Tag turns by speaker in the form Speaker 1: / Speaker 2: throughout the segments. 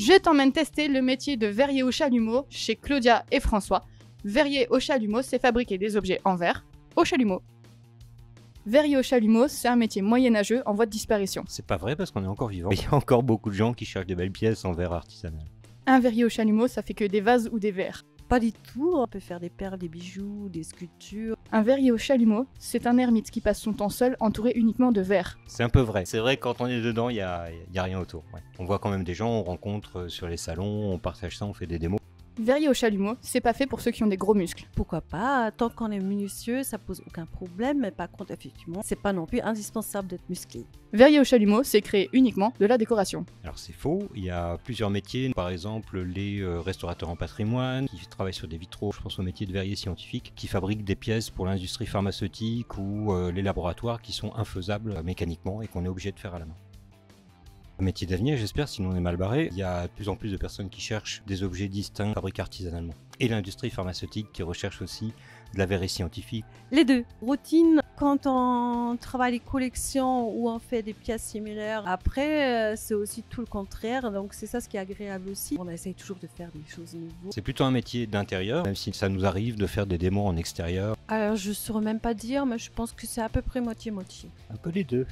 Speaker 1: Je t'emmène tester le métier de verrier au chalumeau chez Claudia et François. Verrier au chalumeau, c'est fabriquer des objets en verre au chalumeau. Verrier au chalumeau, c'est un métier moyenâgeux en voie de disparition.
Speaker 2: C'est pas vrai parce qu'on est encore vivant. Il y a encore beaucoup de gens qui cherchent des belles pièces en verre artisanal.
Speaker 1: Un verrier au chalumeau, ça fait que des vases ou des verres.
Speaker 3: Pas du tout, on peut faire des perles, des bijoux, des sculptures.
Speaker 1: Un verrier au chalumeau, c'est un ermite qui passe son temps seul, entouré uniquement de verre.
Speaker 2: C'est un peu vrai. C'est vrai que quand on est dedans, il y a rien autour. Ouais. On voit quand même des gens, on rencontre sur les salons, on partage ça, on fait des démos.
Speaker 1: Verrier au chalumeau, c'est pas fait pour ceux qui ont des gros muscles.
Speaker 3: Pourquoi pas, tant qu'on est minutieux, ça pose aucun problème, mais par contre, effectivement, c'est pas non plus indispensable d'être musclé.
Speaker 1: Verrier au chalumeau, c'est créer uniquement de la décoration.
Speaker 2: Alors c'est faux, il y a plusieurs métiers, par exemple les restaurateurs en patrimoine, qui travaillent sur des vitraux, je pense au métier de verrier scientifique, qui fabriquent des pièces pour l'industrie pharmaceutique ou les laboratoires qui sont infaisables mécaniquement et qu'on est obligé de faire à la main. Un métier d'avenir, j'espère, sinon on est mal barré. Il y a de plus en plus de personnes qui cherchent des objets distincts fabriqués artisanalement. Et l'industrie pharmaceutique qui recherche aussi de la verrerie scientifique.
Speaker 3: Les deux. Routine, quand on travaille les collections ou on fait des pièces similaires. Après, c'est aussi tout le contraire. Donc c'est ça ce qui est agréable aussi. On essaye toujours de faire des choses nouvelles.
Speaker 2: C'est plutôt un métier d'intérieur, même si ça nous arrive de faire des démos en extérieur.
Speaker 3: Alors je ne saurais même pas dire, mais je pense que c'est à peu près moitié-moitié.
Speaker 2: Un peu les deux.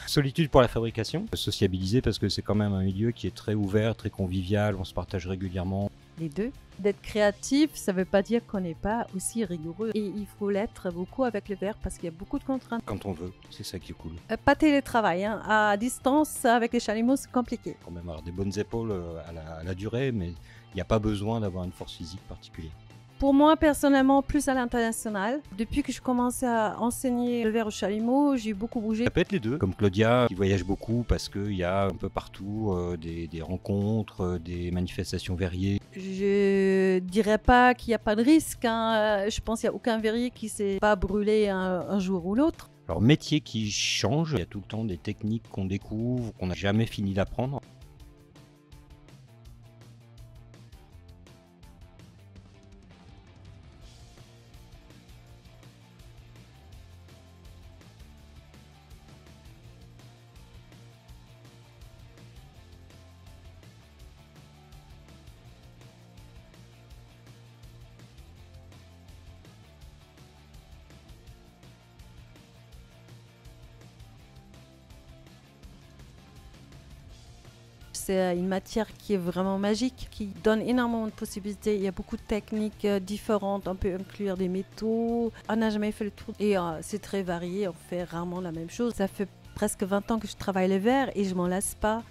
Speaker 2: Solitude pour la fabrication, sociabiliser parce que c'est quand même un milieu qui est très ouvert, très convivial, on se partage régulièrement.
Speaker 3: Les deux. D'être créatif, ça ne veut pas dire qu'on n'est pas aussi rigoureux. Et il faut l'être beaucoup avec le verre parce qu'il y a beaucoup de contraintes.
Speaker 2: Quand on veut, c'est ça qui est cool.
Speaker 3: Pas télétravail, hein. À distance, avec les chalumeaux, c'est compliqué.
Speaker 2: Quand même avoir des bonnes épaules à la durée, mais il n'y a pas besoin d'avoir une force physique particulière.
Speaker 3: Pour moi, personnellement, plus à l'international. Depuis que je commençais à enseigner le verre au chalumeau, j'ai beaucoup bougé.
Speaker 2: Ça peut être les deux. Comme Claudia, qui voyage beaucoup parce qu'il y a un peu partout des rencontres, des manifestations verriers.
Speaker 3: Je dirais pas qu'il n'y a pas de risque. Hein. Je pense qu'il n'y a aucun verrier qui ne s'est pas brûlé un jour ou l'autre.
Speaker 2: Alors, métier qui change, il y a tout le temps des techniques qu'on découvre, qu'on n'a jamais fini d'apprendre.
Speaker 3: C'est une matière qui est vraiment magique, qui donne énormément de possibilités. Il y a beaucoup de techniques différentes. On peut inclure des métaux. On n'a jamais fait le tour. Et c'est très varié. On fait rarement la même chose. Ça fait presque 20 ans que je travaille le verre et je m'en lasse pas.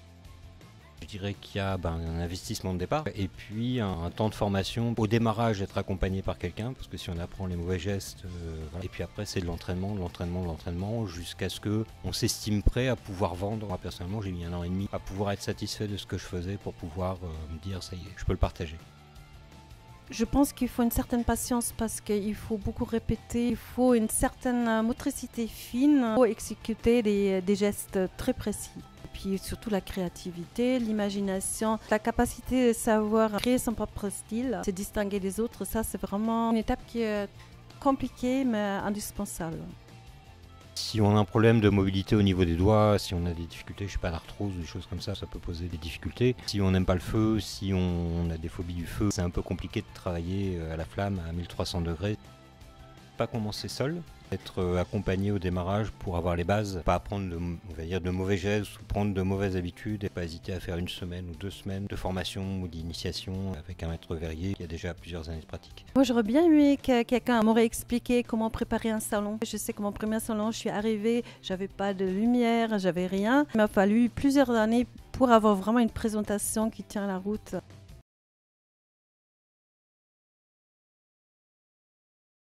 Speaker 2: Je dirais qu'il y a un investissement de départ et puis un temps de formation. Au démarrage, être accompagné par quelqu'un, parce que si on apprend les mauvais gestes, voilà. Et puis après, c'est de l'entraînement, jusqu'à ce qu'on s'estime prêt à pouvoir vendre. Moi, personnellement, j'ai mis 1 an et demi à pouvoir être satisfait de ce que je faisais pour pouvoir me dire, ça y est, je peux le partager.
Speaker 3: Je pense qu'il faut une certaine patience parce qu'il faut beaucoup répéter, il faut une certaine motricité fine, il faut exécuter des gestes très précis. Puis surtout la créativité, l'imagination, la capacité de savoir créer son propre style, se distinguer des autres, ça c'est vraiment une étape qui est compliquée mais indispensable.
Speaker 2: Si on a un problème de mobilité au niveau des doigts, si on a des difficultés, je sais pas, d'arthrose ou des choses comme ça peut poser des difficultés. Si on n'aime pas le feu, si on a des phobies du feu, c'est un peu compliqué de travailler à la flamme à 1300 degrés. Pas commencer seul, être accompagné au démarrage pour avoir les bases, pas apprendre de mauvais gestes ou prendre de mauvaises habitudes et pas hésiter à faire 1 semaine ou 2 semaines de formation ou d'initiation avec un maître verrier qui a déjà plusieurs années de pratique.
Speaker 3: Moi j'aurais bien aimé que quelqu'un m'aurait expliqué comment préparer un salon. Je sais que mon premier salon, je suis arrivée, j'avais pas de lumière, j'avais rien. Il m'a fallu plusieurs années pour avoir vraiment une présentation qui tient la route.